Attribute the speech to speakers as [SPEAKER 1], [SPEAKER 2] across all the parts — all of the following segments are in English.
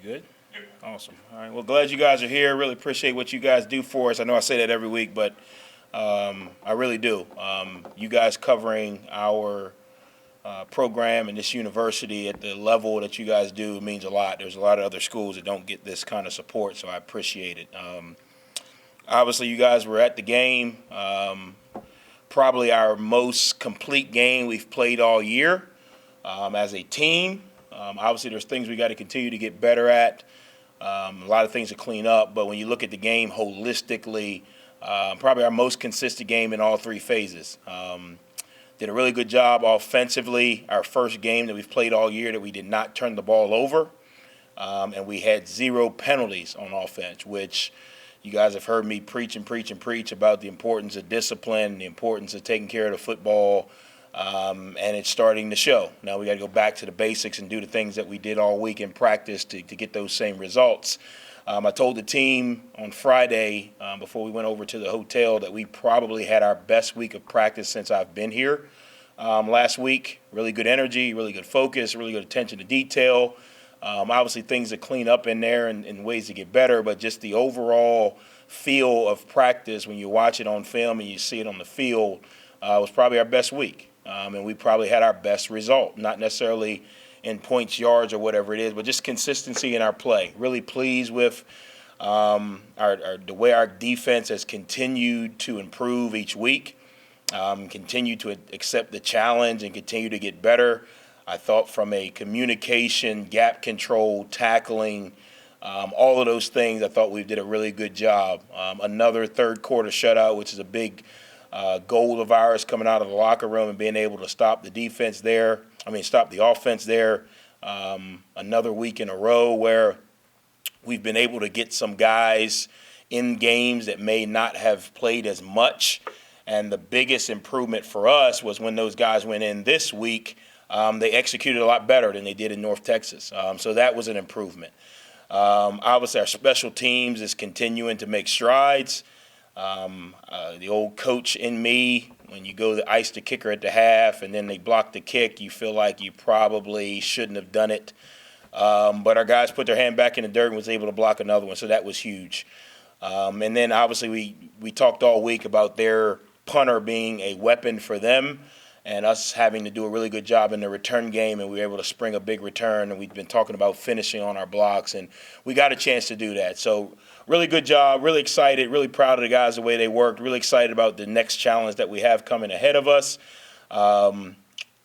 [SPEAKER 1] You good? Awesome. All right. Well, glad you guys are here. Really appreciate what you guys do for us. I know I say that every week, but I really do. You guys covering our program and this university at the level that you guys do means a lot. There's a lot of other schools that don't get this kind of support, so I appreciate it. Obviously, you guys were at the game. Probably our most complete game we've played all year as a team. Obviously, there's things we got to continue to get better at. A lot of things to clean up, but when you look at the game holistically, probably our most consistent game in all three phases. Did a really good job offensively. Our first game that we've played all year that we did not turn the ball over, and we had 0 penalties on offense, which you guys have heard me preach about the importance of discipline, the importance of taking care of the football, and it's starting to show. Now we got to go back to the basics and do the things that we did all week in practice to get those same results. I told the team on Friday before we went over to the hotel that we probably had our best week of practice since I've been here last week. Really good energy, really good focus, really good attention to detail. Obviously things to clean up in there and ways to get better, but just the overall feel of practice when you watch it on film and you see it on the field was probably our best week. And we probably had our best result, not necessarily in points, yards, or whatever it is, but just consistency in our play. Really pleased with the way our defense has continued to improve each week, continue to accept the challenge and continue to get better. I thought from a communication, gap control, tackling, all of those things, I thought we did a really good job. Another third quarter shutout, which is a big goal of ours coming out of the locker room and being able to stop the stop the offense there. Another week in a row where we've been able to get some guys in games that may not have played as much. And the biggest improvement for us was when those guys went in this week, they executed a lot better than they did in North Texas. So that was an improvement. Obviously, our special teams is continuing to make strides. The old coach in me, when you go to ice the kicker at the half and then they block the kick, you feel like you probably shouldn't have done it. But our guys put their hand back in the dirt and was able to block another one, so that was huge. And then obviously we talked all week about their punter being a weapon for them and us having to do a really good job in the return game, and we were able to spring a big return, and we've been talking about finishing on our blocks, and we got a chance to do that. So really good job, really excited, really proud of the guys, the way they worked, really excited about the next challenge that we have coming ahead of us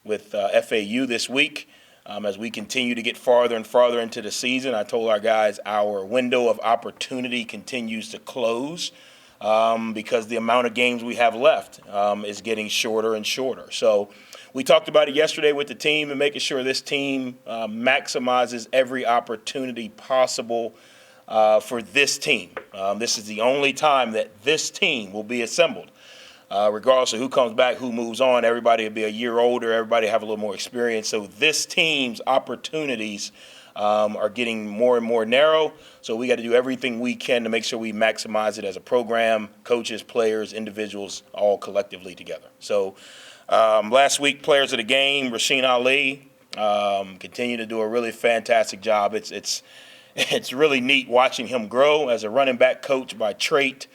[SPEAKER 1] with FAU this week. As we continue to get farther and farther into the season, I told our guys our window of opportunity continues to close because the amount of games we have left is getting shorter and shorter. So we talked about it yesterday with the team and making sure this team maximizes every opportunity possible for this team. This is the only time that this team will be assembled. Regardless of who comes back, who moves on, everybody will be a year older, everybody have a little more experience. So this team's opportunities are getting more and more narrow. So we got to do everything we can to make sure we maximize it as a program, coaches, players, individuals, all collectively together. So last week, players of the game, Rasheen Ali, continue to do a really fantastic job. It's really neat watching him grow as a running back coach by trait.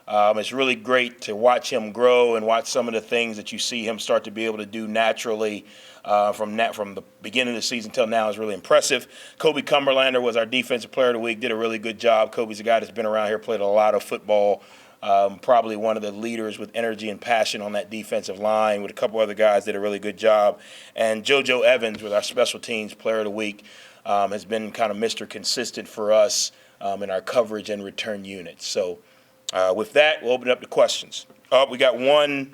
[SPEAKER 1] It's really great to watch him grow and watch some of the things that you see him start to be able to do naturally from the beginning of the season till now is really impressive. Kobe Cumberlander was our defensive player of the week, did a really good job. Kobe's a guy that's been around here, played a lot of football, probably one of the leaders with energy and passion on that defensive line with a couple other guys did a really good job. And JoJo Evans was our special teams player of the week, has been kind of Mr. Consistent for us in our coverage and return units. So with that, we'll open it up to questions. We got one,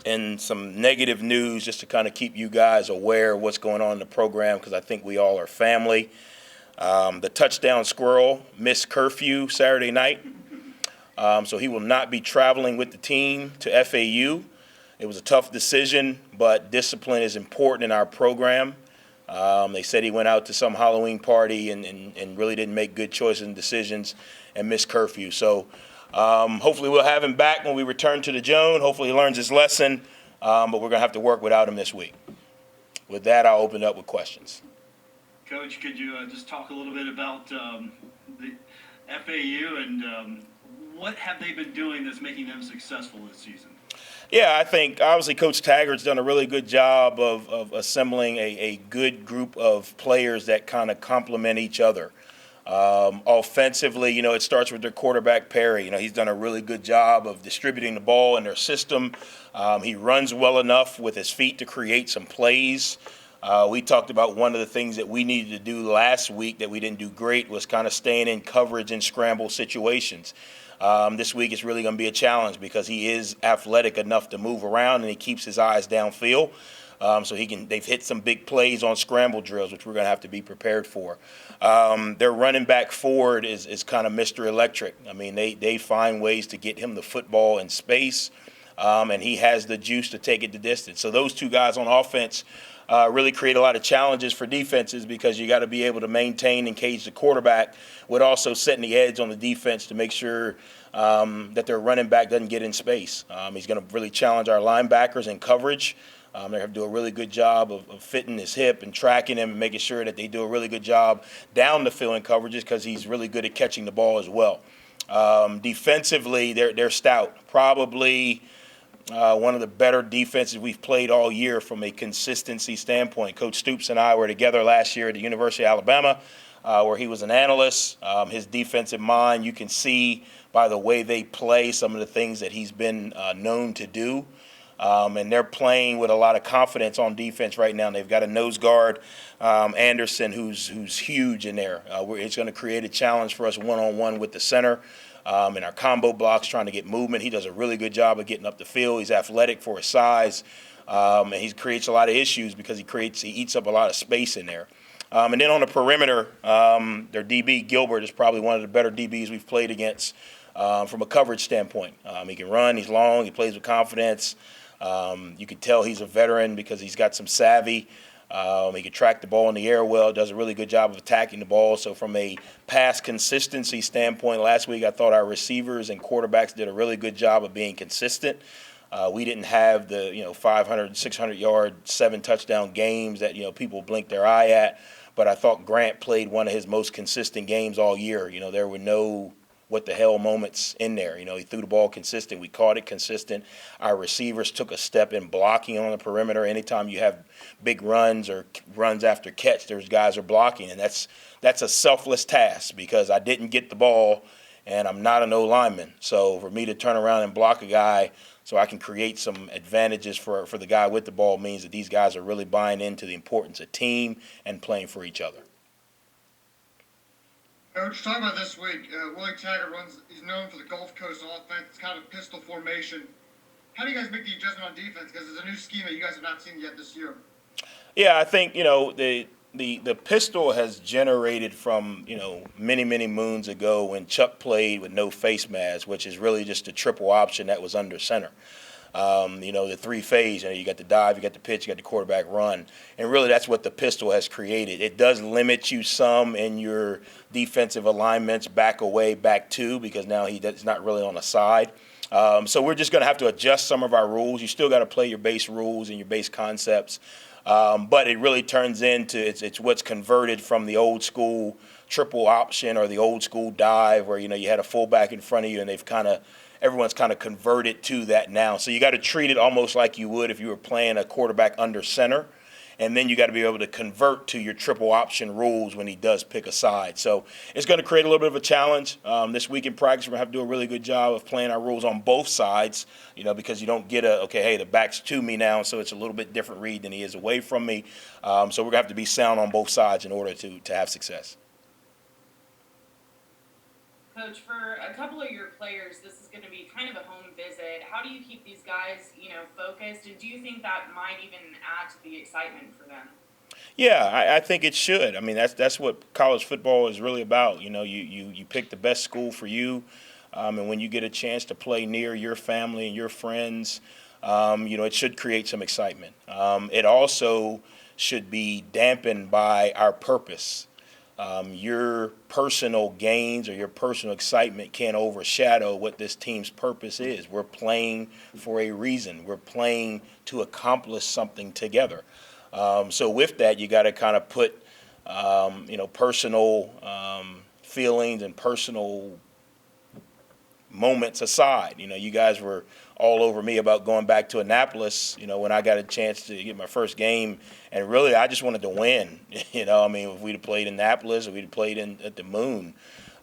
[SPEAKER 1] and some negative news just to kind of keep you guys aware of what's going on in the program because I think we all are family. The touchdown squirrel missed curfew Saturday night, so he will not be traveling with the team to FAU. It was a tough decision, but discipline is important in our program. They said he went out to some Halloween party and really didn't make good choices and decisions and missed curfew. So hopefully we'll have him back when we return to the Joan. Hopefully he learns his lesson, but we're going to have to work without him this week. With that, I'll open it up with questions.
[SPEAKER 2] Coach, could you just talk a little bit about the FAU and what have they been doing that's making them successful this season?
[SPEAKER 1] Yeah, I think obviously Coach Taggart's done a really good job of assembling a good group of players that kind of complement each other. Offensively, it starts with their quarterback, Perry. He's done a really good job of distributing the ball in their system. He runs well enough with his feet to create some plays. We talked about one of the things that we needed to do last week that we didn't do great was kind of staying in coverage and scramble situations. This week is really going to be a challenge because he is athletic enough to move around and he keeps his eyes downfield. So they've hit some big plays on scramble drills, which we're going to have to be prepared for. Their running back forward is kind of Mr. Electric. I mean, they find ways to get him the football in space, and he has the juice to take it the distance. So those two guys on offense really create a lot of challenges for defenses because you got to be able to maintain and cage the quarterback with also setting the edge on the defense to make sure that their running back doesn't get in space. He's going to really challenge our linebackers in coverage. They have to do a really good job of fitting his hip and tracking him and making sure that they do a really good job down the field in coverages because he's really good at catching the ball as well. Defensively, they're stout. Probably one of the better defenses we've played all year from a consistency standpoint. Coach Stoops and I were together last year at the University of Alabama where he was an analyst. His defensive mind, you can see by the way they play some of the things that he's been known to do. And they're playing with a lot of confidence on defense right now. And they've got a nose guard, Anderson, who's huge in there. It's going to create a challenge for us one-on-one with the center. In our combo blocks, trying to get movement. He does a really good job of getting up the field. He's athletic for his size, and he creates a lot of issues because he eats up a lot of space in there. And then on the perimeter, their DB, Gilbert, is probably one of the better DBs we've played against from a coverage standpoint. He can run, he's long, he plays with confidence. You can tell he's a veteran because he's got some savvy. He can track the ball in the air well, does a really good job of attacking the ball. So from a pass consistency standpoint, last week I thought our receivers and quarterbacks did a really good job of being consistent. We didn't have the 500, 600-yard, 7-touchdown games that people blink their eye at. But I thought Grant played one of his most consistent games all year. There were no what the hell moments in there. He threw the ball consistent. We caught it consistent. Our receivers took a step in blocking on the perimeter. Anytime you have big runs or runs after catch, there's guys are blocking, and that's a selfless task because I didn't get the ball and I'm not an O lineman. So for me to turn around and block a guy so I can create some advantages for the guy with the ball means that these guys are really buying into the importance of team and playing for each other.
[SPEAKER 3] Coach, talking about this week, Willie Taggart he's known for the Gulf Coast offense. It's kind of a pistol formation. How do you guys make the adjustment on defense? Because it's a new scheme that you guys have not seen yet this year.
[SPEAKER 1] Yeah, I think, the pistol has generated from, many moons ago when Chuck played with no face mask, which is really just a triple option that was under center. The three-phase, you got the dive, you got the pitch, you got the quarterback run. And really that's what the pistol has created. It does limit you some in your defensive alignments, back away, back two, because now he's not really on the side. So we're just going to have to adjust some of our rules. You still got to play your base rules and your base concepts. But it really turns into it's what's converted from the old school triple option or the old school dive where, you had a fullback in front of you and everyone's kind of converted to that now. So you got to treat it almost like you would if you were playing a quarterback under center. And then you got to be able to convert to your triple option rules when he does pick a side. So it's going to create a little bit of a challenge. This week in practice, we're going to have to do a really good job of playing our rules on both sides, because you don't get the back's to me now, so it's a little bit different read than he is away from me. So we're going to have to be sound on both sides in order to have success.
[SPEAKER 4] Coach, for a couple of your players, this is going to be kind of a home visit. How do you keep these guys, focused? And do you think that might even add to the excitement for them?
[SPEAKER 1] Yeah, I think it should. I mean, that's what college football is really about. You pick the best school for you, and when you get a chance to play near your family and your friends, it should create some excitement. It also should be dampened by our purpose. Your personal gains or your personal excitement can't overshadow what this team's purpose is. We're playing for a reason. We're playing to accomplish something together. So with that, you got to kind of put personal feelings and personal moments aside. You guys were all over me about going back to Annapolis, when I got a chance to get my first game. And really, I just wanted to win. If we'd have played in Annapolis or we'd have played at the Moon,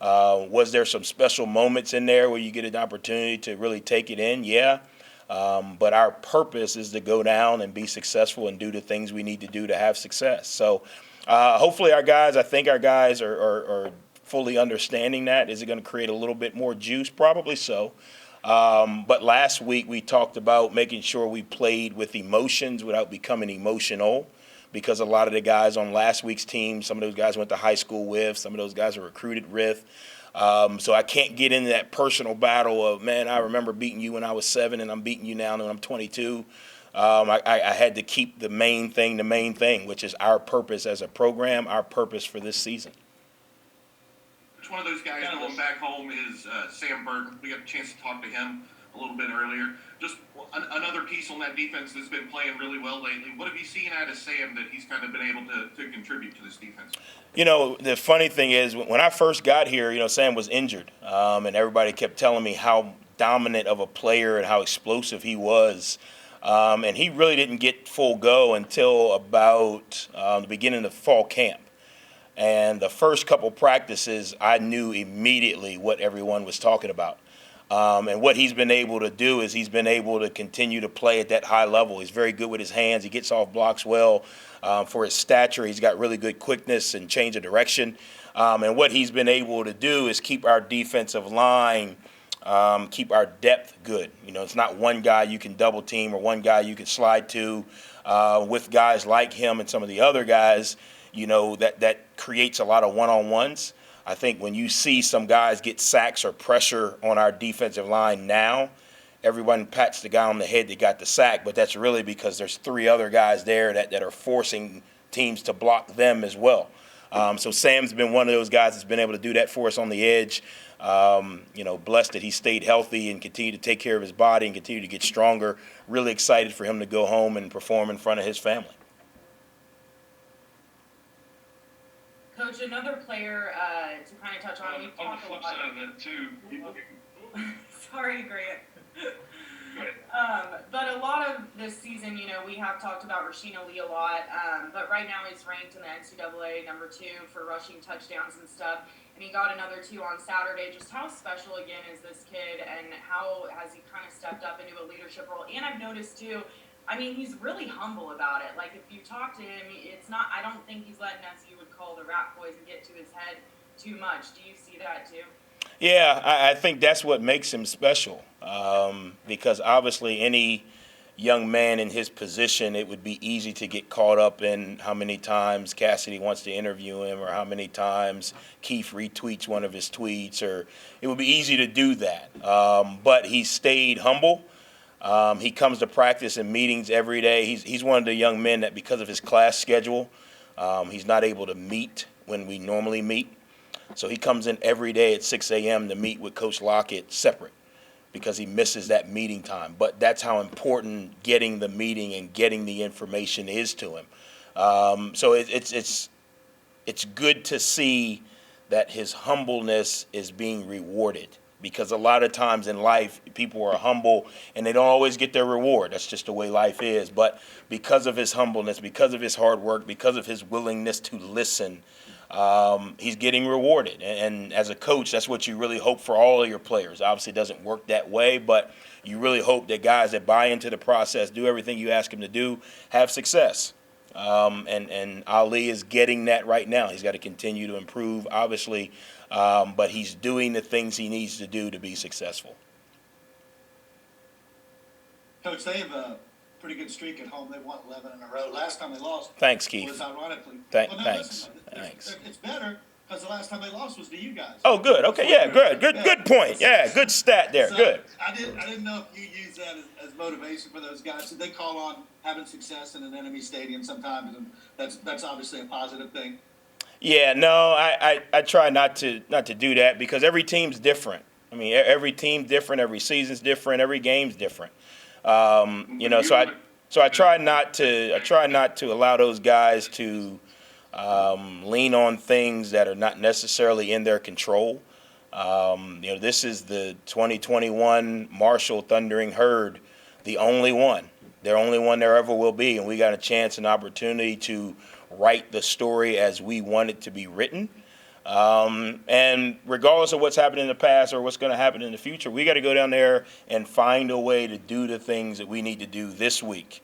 [SPEAKER 1] was there some special moments in there where you get an opportunity to really take it in? Yeah. But our purpose is to go down and be successful and do the things we need to do to have success. So hopefully I think our guys are fully understanding that. Is it going to create a little bit more juice? Probably so. But last week we talked about making sure we played with emotions without becoming emotional, because a lot of the guys on last week's team, some of those guys went to high school with, some of those guys are recruited with. So I can't get into that personal battle of, man, I remember beating you when I was 7 and I'm beating you now when I'm 22. I had to keep the main thing, which is our purpose as a program, our purpose for this season.
[SPEAKER 5] Which one of those guys going back home is Sam Burton? We got a chance to talk to him a little bit earlier. Just another piece on that defense that's been playing really well lately. What have you seen out of Sam that he's kind of been able to contribute to this defense?
[SPEAKER 1] The funny thing is, when I first got here, Sam was injured, and everybody kept telling me how dominant of a player and how explosive he was. And he really didn't get full go until about the beginning of fall camp. And the first couple practices, I knew immediately what everyone was talking about. And what he's been able to do is he's been able to continue to play at that high level. He's very good with his hands. He gets off blocks well. For his stature, he's got really good quickness and change of direction. And what he's been able to do is keep our defensive line, keep our depth good. It's not one guy you can double team or one guy you can slide to. With guys like him and some of the other guys, that creates a lot of one-on-ones. I think when you see some guys get sacks or pressure on our defensive line now, everyone pats the guy on the head that got the sack, but that's really because there's 3 other guys there that are forcing teams to block them as well. So Sam's been one of those guys that's been able to do that for us on the edge. Blessed that he stayed healthy and continued to take care of his body and continue to get stronger. Really excited for him to go home and perform in front of his family.
[SPEAKER 4] Coach, another player to kind of touch on. We've
[SPEAKER 2] On the
[SPEAKER 4] talked a
[SPEAKER 2] flip
[SPEAKER 4] lot.
[SPEAKER 2] side of that, too,
[SPEAKER 4] Sorry, Grant. But a lot of this season, we have talked about Rasheen Ali a lot, but right now he's ranked in the NCAA number 2 for rushing touchdowns and stuff, and he got another 2 on Saturday. Just how special, again, is this kid, and how has he kind of stepped up into a leadership role? And I've noticed, too, he's really humble about it. Like, if you talk to him, I don't think he's letting us, you would call the rat poison, get to his head too much. Do you see that, too?
[SPEAKER 1] Yeah, I think that's what makes him special, because obviously any young man in his position, it would be easy to get caught up in how many times Cassidy wants to interview him or how many times Keith retweets one of his tweets, or it would be easy to do that. But he stayed humble. He comes to practice and meetings every day. He's one of the young men that, because of his class schedule, he's not able to meet when we normally meet. So he comes in every day at 6 a.m. to meet with Coach Lockett separate, because he misses that meeting time. But that's how important getting the meeting and getting the information is to him. So it's good to see that his humbleness is being rewarded, because a lot of times in life people are humble and they don't always get their reward. That's just the way life is. But because of his humbleness, because of his hard work, because of his willingness to listen, he's getting rewarded. And as a coach, that's what you really hope for all of your players. Obviously, it doesn't work that way, but you really hope that guys that buy into the process, do everything you ask them to do, have success. And Ali is getting that right now. He's got to continue to improve, obviously, but he's doing the things he needs to do to be successful.
[SPEAKER 6] Coach, they have a pretty good streak at home. They won 11 in a row. Last time they lost,
[SPEAKER 1] Thanks, Keith.
[SPEAKER 6] was ironically.
[SPEAKER 1] Thanks.
[SPEAKER 6] Listen,
[SPEAKER 1] Thanks.
[SPEAKER 6] It's better because the last time they lost was to you guys.
[SPEAKER 1] Oh, good. Okay, yeah, good point. Yeah, good stat there.
[SPEAKER 6] So
[SPEAKER 1] Good.
[SPEAKER 6] I didn't know if you use that as motivation for those guys. Did they call on having success in an enemy stadium sometimes? And that's obviously a positive thing.
[SPEAKER 1] Yeah, no, I try not to do that, because every team's different. Every team's different, every season's different, every game's different. So I try not to allow those guys to lean on things that are not necessarily in their control. This is the 2021 Marshall Thundering Herd, the only one. They're only one there ever will be, and we got a chance and opportunity to write the story as we want it to be written. And regardless of what's happened in the past or what's going to happen in the future, we got to go down there and find a way to do the things that we need to do this week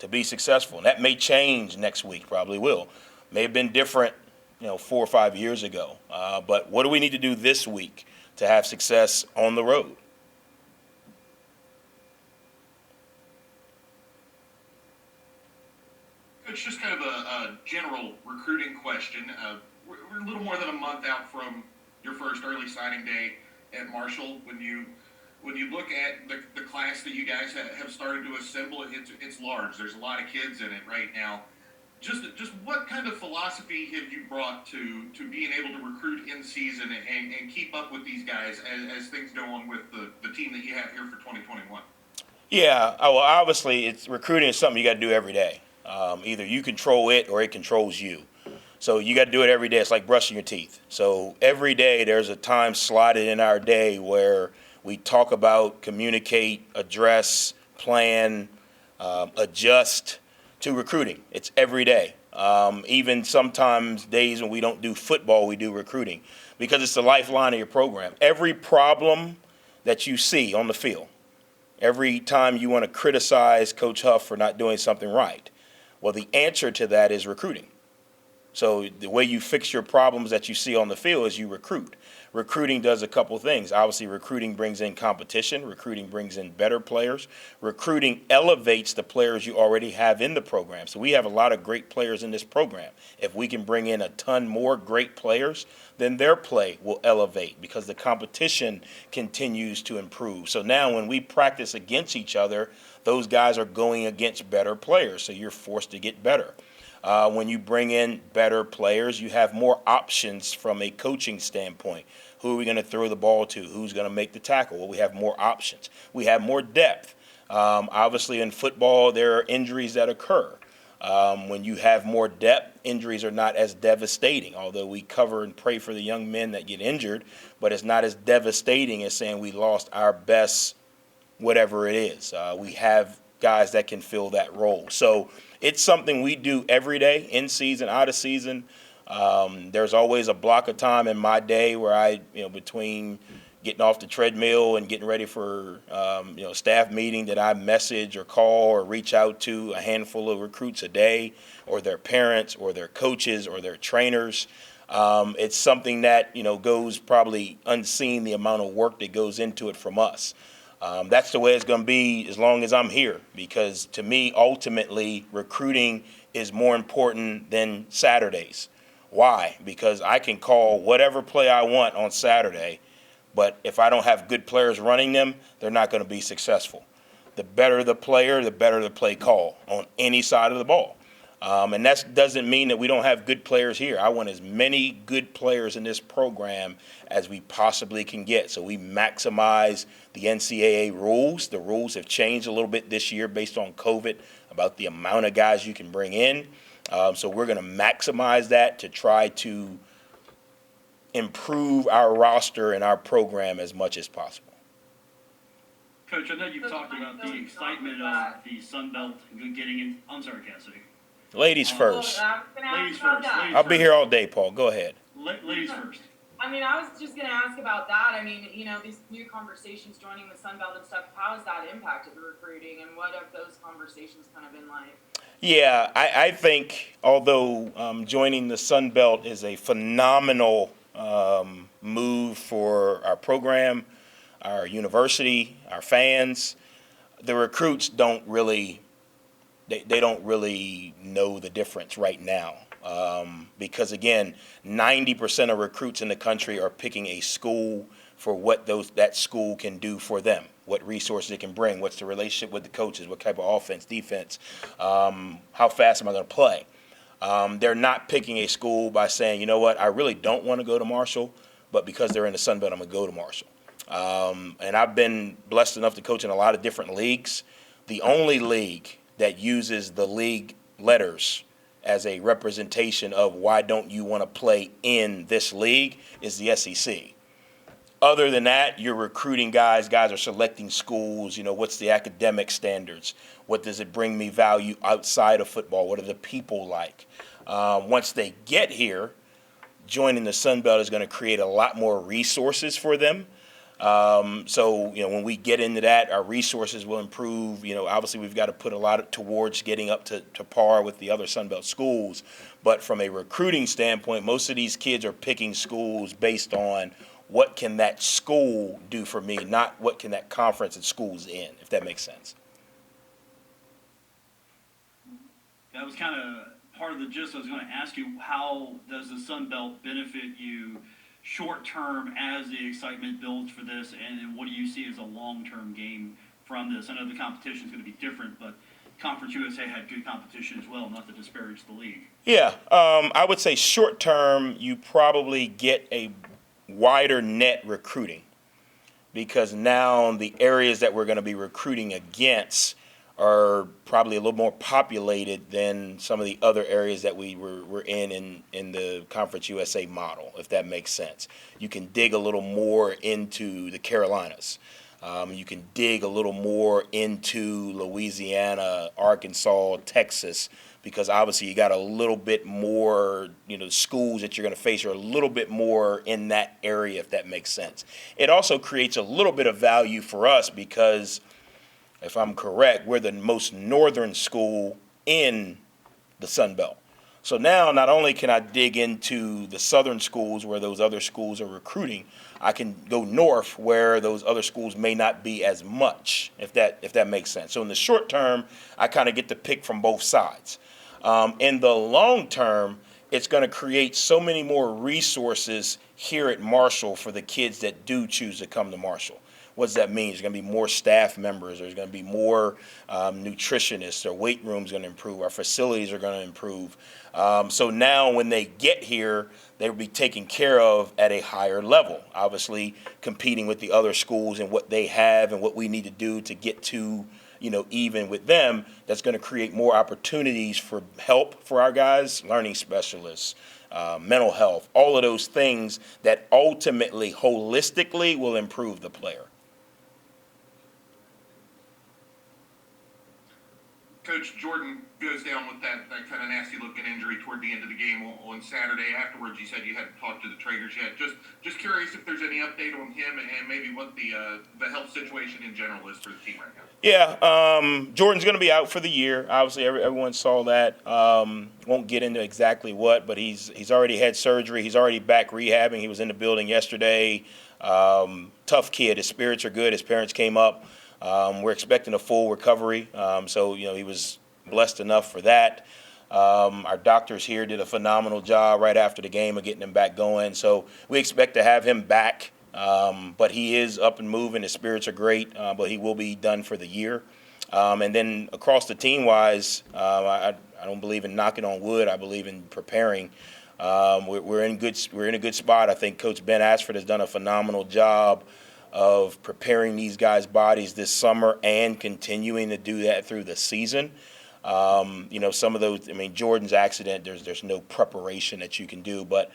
[SPEAKER 1] to be successful. And that may change next week, probably will. May have been different, 4 or 5 years ago. But what do we need to do this week to have success on the road?
[SPEAKER 5] It's just kind of a general recruiting question. We're a little more than a month out from your first early signing day at Marshall. When you look at the class that you guys have started to assemble, it's large. There's a lot of kids in it right now. Just what kind of philosophy have you brought to being able to recruit in season and keep up with these guys as things go on with the team that you have here for 2021?
[SPEAKER 1] Yeah, well, obviously, recruiting is something you got to do every day. Either you control it or it controls you. So you got to do it every day. It's like brushing your teeth. So every day there's a time slotted in our day where we talk about, communicate, address, plan, adjust to recruiting. It's every day. Even sometimes days when we don't do football, we do recruiting because it's the lifeline of your program. Every problem that you see on the field, every time you want to criticize Coach Huff for not doing something right, well, the answer to that is recruiting. So the way you fix your problems that you see on the field is you recruit. Recruiting does a couple things. Obviously, recruiting brings in competition. Recruiting brings in better players. Recruiting elevates the players you already have in the program. So we have a lot of great players in this program. If we can bring in a ton more great players, then their play will elevate because the competition continues to improve. So now when we practice against each other, those guys are going against better players. So you're forced to get better. When you bring in better players, you have more options from a coaching standpoint. Who are we going to throw the ball to? Who's going to make the tackle? Well, we have more options. We have more depth. Obviously, in football, there are injuries that occur. When you have more depth, injuries are not as devastating, although we cover and pray for the young men that get injured, but it's not as devastating as saying we lost our best whatever it is. We have guys that can fill that role. So it's something we do every day, in season, out of season. There's always a block of time in my day where I, between getting off the treadmill and getting ready for, staff meeting, that I message or call or reach out to a handful of recruits a day, or their parents or their coaches or their trainers. It's something that, goes probably unseen, the amount of work that goes into it from us. That's the way it's going to be as long as I'm here, because to me, ultimately, recruiting is more important than Saturdays. Why? Because I can call whatever play I want on Saturday, but if I don't have good players running them, they're not going to be successful. The better the player, the better the play call on any side of the ball. And that doesn't mean that we don't have good players here. I want as many good players in this program as we possibly can get. So we maximize the NCAA rules. The rules have changed a little bit this year based on COVID about the amount of guys you can bring in. So we're going to maximize that to try to improve our roster and our program as much as possible.
[SPEAKER 2] Coach, I know you've talked about the excitement of the Sun Belt getting in. I'm sorry, Cassidy.
[SPEAKER 1] Ladies first.
[SPEAKER 2] Ladies first.
[SPEAKER 1] I'll be here all day, Paul. Go ahead.
[SPEAKER 2] Ladies first.
[SPEAKER 4] I was just going to ask about that. These new conversations joining the Sun Belt and stuff, how has that impacted the recruiting, and what have those conversations kind of been like?
[SPEAKER 1] Yeah, I think although joining the Sun Belt is a phenomenal move for our program, our university, our fans, the recruits don't really know the difference right now. Because again, 90% of recruits in the country are picking a school for what that school can do for them, what resources it can bring, what's the relationship with the coaches, what type of offense, defense, how fast am I going to play. They're not picking a school by saying, you know what, I really don't want to go to Marshall, but because they're in the Sun Belt, I'm going to go to Marshall. And I've been blessed enough to coach in a lot of different leagues. The only league that uses the league letters as a representation of why don't you want to play in this league is the SEC. Other than that, you're recruiting guys. Guys are selecting schools. What's the academic standards? What does it bring me value outside of football? What are the people like? Once they get here, joining the Sun Belt is going to create a lot more resources for them. So when we get into that, our resources will improve. Obviously we've got to put a lot towards getting up to par with the other Sun Belt schools. But from a recruiting standpoint, most of these kids are picking schools based on what can that school do for me, not what can that conference and school's in, if that makes sense.
[SPEAKER 2] That was kind of part of the gist. I was going to ask you, how does the Sun Belt benefit you short term as the excitement builds for this, and what do you see as a long-term game from this? I know the competition is going to be different, but Conference USA had good competition as well, not to disparage the league.
[SPEAKER 1] Yeah, I would say short term you probably get a wider net recruiting, because now the areas that we're going to be recruiting against are probably a little more populated than some of the other areas that we were in the Conference USA model, if that makes sense. You can dig a little more into the Carolinas. You can dig a little more into Louisiana, Arkansas, Texas, because obviously you got a little bit more, schools that you're going to face are a little bit more in that area, if that makes sense. It also creates a little bit of value for us because, if I'm correct, we're the most northern school in the Sun Belt. So now not only can I dig into the southern schools where those other schools are recruiting, I can go north where those other schools may not be as much, if that makes sense. So in the short term, I kind of get to pick from both sides. In the long term, it's going to create so many more resources here at Marshall for the kids that do choose to come to Marshall. What does that mean? There's going to be more staff members. There's going to be more nutritionists. Our weight room's going to improve. Our facilities are going to improve. So now when they get here, they'll be taken care of at a higher level, obviously competing with the other schools and what they have and what we need to do to get to, even with them. That's going to create more opportunities for help for our guys, learning specialists, mental health, all of those things that ultimately, holistically, will improve the player.
[SPEAKER 5] Coach, Jordan goes down with that kind of nasty-looking injury toward the end of the game on Saturday. Afterwards, you said you hadn't talked to the trainers yet. Just curious if there's any update on him and maybe what the health situation in general is for the team right now.
[SPEAKER 1] Yeah, Jordan's going to be out for the year. Obviously, everyone saw that. Won't get into exactly what, but he's already had surgery. He's already back rehabbing. He was in the building yesterday. Tough kid. His spirits are good. His parents came up. We're expecting a full recovery, so he was blessed enough for that. Our doctors here did a phenomenal job right after the game of getting him back going, so we expect to have him back, but he is up and moving. His spirits are great, but he will be done for the year. And then across the team-wise, I don't believe in knocking on wood. I believe in preparing. We're in a good spot. I think Coach Ben Ashford has done a phenomenal job of preparing these guys' bodies this summer and continuing to do that through the season. Some of those, Jordan's accident, there's no preparation that you can do, but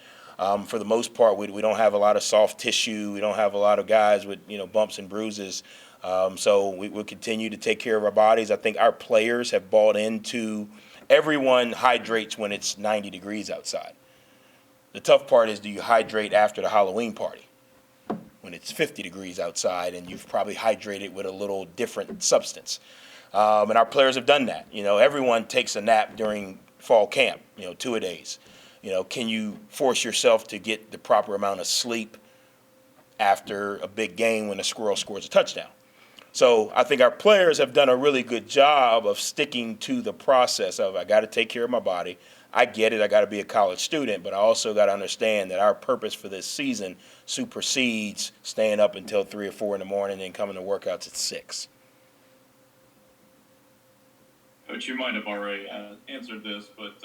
[SPEAKER 1] for the most part, we don't have a lot of soft tissue. We don't have a lot of guys with, bumps and bruises. So we'll continue to take care of our bodies. I think our players have bought into everyone hydrates when it's 90 degrees outside. The tough part is, do you hydrate after the Halloween party when it's 50 degrees outside and you've probably hydrated with a little different substance? And our players have done that. Everyone takes a nap during fall camp, 2-a-days. Can you force yourself to get the proper amount of sleep after a big game when a squirrel scores a touchdown? So I think our players have done a really good job of sticking to the process of, I got to take care of my body. I get it. I got to be a college student, but I also got to understand that our purpose for this season supersedes staying up until 3 or 4 in the morning and coming to workouts at 6.
[SPEAKER 7] Coach, you might have already answered this, but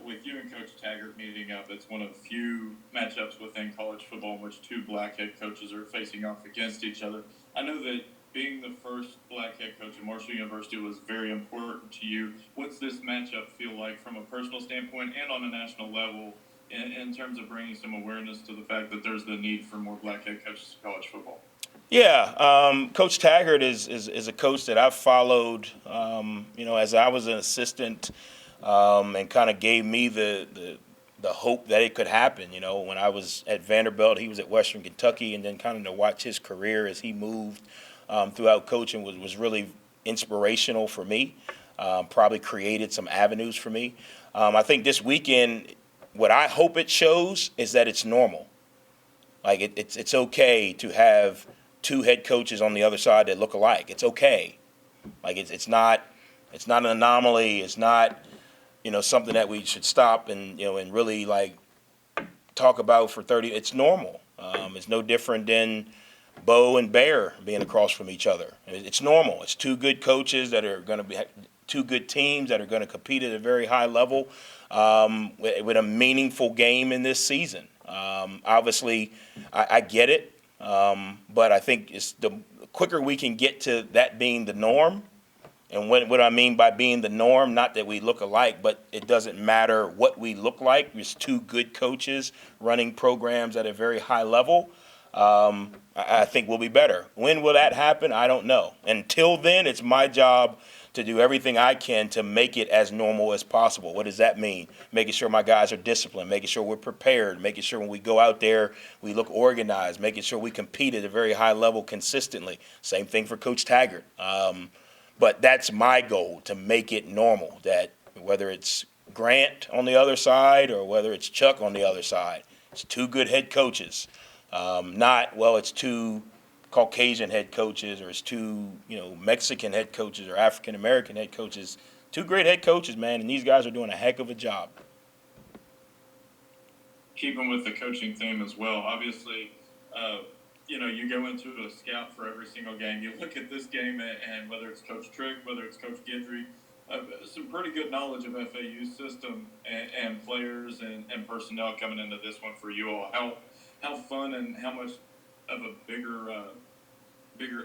[SPEAKER 7] with you and Coach Taggart meeting up, it's one of the few matchups within college football in which two black head coaches are facing off against each other. I know that being the first black head coach at Marshall University was very important to you. What's this matchup feel like from a personal standpoint and on a national level in terms of bringing some awareness to the fact that there's the need for more black head coaches in college football?
[SPEAKER 1] Yeah, Coach Taggart is a coach that I've followed, as I was an assistant, and kind of gave me the hope that it could happen. When I was at Vanderbilt, he was at Western Kentucky, and then kind of to watch his career as he moved throughout coaching was really inspirational for me. Probably created some avenues for me. I think this weekend, what I hope it shows is that it's normal. Like it's okay to have two head coaches on the other side that look alike. It's okay. Like it's not an anomaly. It's not something that we should stop and and really like talk about for 30. It's normal. It's no different than Bo and Bear being across from each other. It's normal. It's two good coaches that are going to be two good teams that are going to compete at a very high level with a meaningful game in this season. Obviously, I get it, but I think it's the quicker we can get to that being the norm. And what I mean by being the norm, not that we look alike, but it doesn't matter what we look like. There's two good coaches running programs at a very high level. I think we'll be better. When will that happen? I don't know. Until then, it's my job to do everything I can to make it as normal as possible. What does that mean? Making sure my guys are disciplined, making sure we're prepared, making sure when we go out there, we look organized, making sure we compete at a very high level consistently. Same thing for Coach Taggart. But that's my goal, to make it normal, that whether it's Grant on the other side or whether it's Chuck on the other side, it's two good head coaches. It's two Caucasian head coaches or it's two, Mexican head coaches or African American head coaches. Two great head coaches, man, and these guys are doing a heck of a job.
[SPEAKER 7] Keeping with the coaching theme as well, obviously, you go into a scout for every single game. You look at this game, and whether it's Coach Trick, whether it's Coach Guidry, some pretty good knowledge of FAU system and players and personnel coming into this one for you all. How fun and how much of a bigger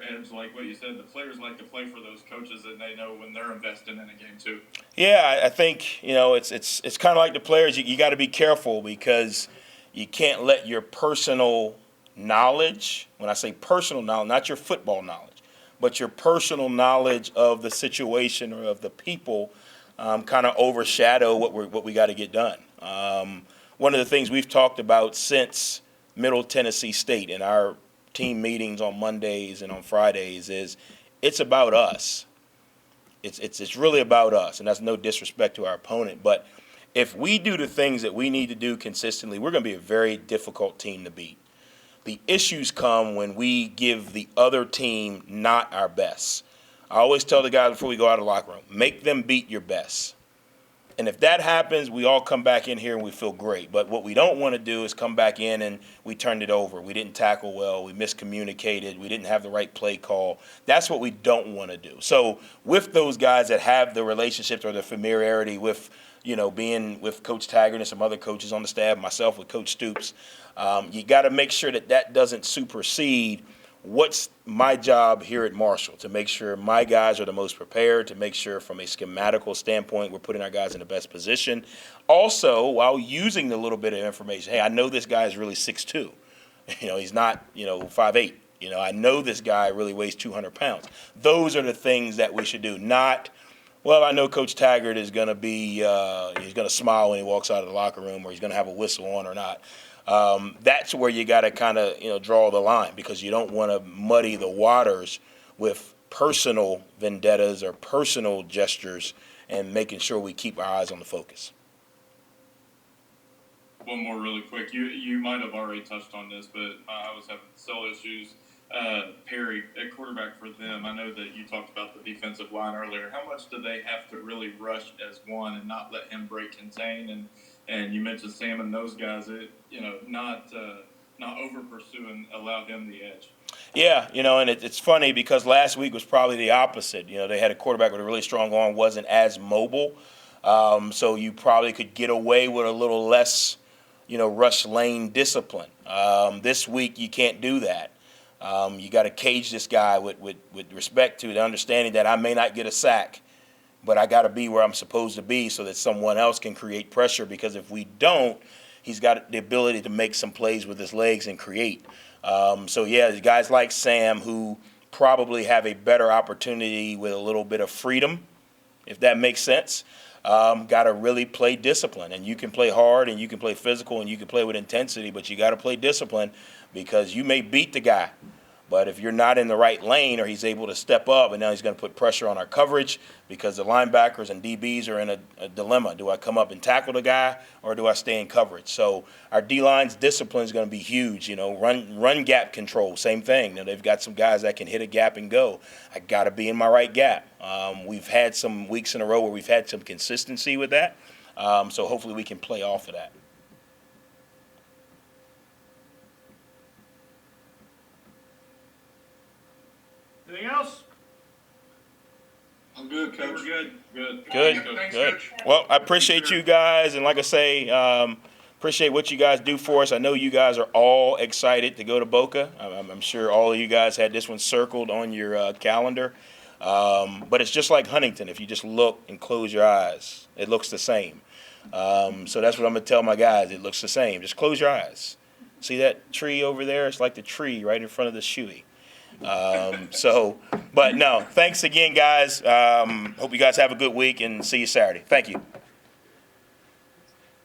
[SPEAKER 7] edge, like what you said, the players like to play for those coaches, and they know when they're invested in a game too.
[SPEAKER 1] Yeah, I think it's kind of like the players. You got to be careful because you can't let your personal knowledge, when I say personal knowledge, not your football knowledge, but your personal knowledge of the situation or of the people kind of overshadow what we got to get done. One of the things we've talked about since Middle Tennessee State in our team meetings on Mondays and on Fridays is it's about us. It's really about us, and that's no disrespect to our opponent. But if we do the things that we need to do consistently, we're going to be a very difficult team to beat. The issues come when we give the other team not our best. I always tell the guys before we go out of the locker room, make them beat your best. And if that happens, we all come back in here and we feel great. But what we don't want to do is come back in and we turned it over. We didn't tackle well. We miscommunicated. We didn't have the right play call. That's what we don't want to do. So with those guys that have the relationships or the familiarity with, being with Coach Taggart and some other coaches on the staff, myself with Coach Stoops, you got to make sure that doesn't supersede what's my job here at Marshall, to make sure my guys are the most prepared, to make sure from a schematical standpoint we're putting our guys in the best position. Also, while using a little bit of information, hey, I know this guy is really 6'2". He's not, 5'8". I know this guy really weighs 200 pounds. Those are the things that we should do, not, well, I know Coach Taggart is going to be, he's going to smile when he walks out of the locker room, or he's going to have a whistle on or not. That's where you got to kind of draw the line, because you don't want to muddy the waters with personal vendettas or personal gestures, and making sure we keep our eyes on the focus.
[SPEAKER 7] One more really quick. You might have already touched on this, but I was having cell issues. Perry, at quarterback for them, I know that you talked about the defensive line earlier. How much do they have to really rush as one and not let him break contain? And you mentioned Sam and those guys, not over pursue and allow him the edge.
[SPEAKER 1] Yeah, and it's funny because last week was probably the opposite. They had a quarterback with a really strong arm, wasn't as mobile. So you probably could get away with a little less, rush lane discipline. This week you can't do that. You got to cage this guy with respect to the understanding that I may not get a sack, but I got to be where I'm supposed to be so that someone else can create pressure, because if we don't, he's got the ability to make some plays with his legs and create. So, yeah, guys like Sam who probably have a better opportunity with a little bit of freedom, if that makes sense, got to really play discipline. And you can play hard and you can play physical and you can play with intensity, but you got to play discipline, because you may beat the guy, but if you're not in the right lane or he's able to step up, and now he's going to put pressure on our coverage because the linebackers and DBs are in a dilemma. Do I come up and tackle the guy or do I stay in coverage? So our D-line's discipline is going to be huge. Run gap control, same thing. They've got some guys that can hit a gap and go. I got to be in my right gap. We've had some weeks in a row where we've had some consistency with that. So hopefully we can play off of that.
[SPEAKER 2] Anything else?
[SPEAKER 6] I'm good,
[SPEAKER 2] Okay,
[SPEAKER 6] Coach.
[SPEAKER 2] we're good.
[SPEAKER 7] Good.
[SPEAKER 1] Good,
[SPEAKER 5] Thanks,
[SPEAKER 1] good.
[SPEAKER 5] Coach.
[SPEAKER 1] Well, I appreciate you guys, and like I say, appreciate what you guys do for us. I know you guys are all excited to go to Boca. I'm sure all of you guys had this one circled on your calendar. But it's just like Huntington. If you just look and close your eyes, it looks the same. So that's what I'm going to tell my guys. It looks the same. Just close your eyes. See that tree over there? It's like the tree right in front of the shoey. But no, thanks again, guys. Hope you guys have a good week and see you Saturday. Thank you.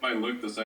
[SPEAKER 7] Might look the same.